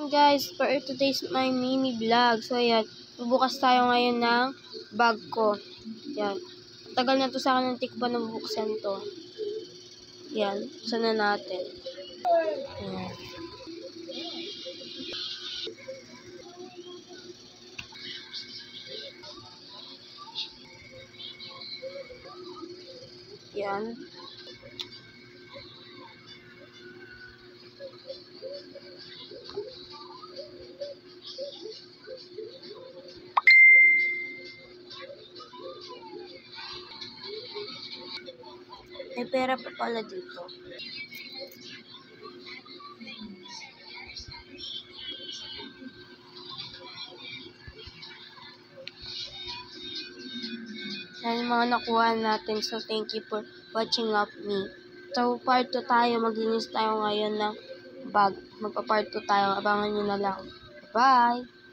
guys, for today's my mini vlog. So ayan, bubukas tayo ngayon ng bag ko. Yan. Tagal na to sa akin ng tikba na bubuksan to. Yan, buksan na natin. Yan. Yan. May pera pa pala dito. Yan yung mga nakuha natin. So, thank you for watching up me. So, part 2 tayo. Maglinis tayo ngayon ng bag. Magpa-part 2 tayo. Abangan nyo na lang. Bye!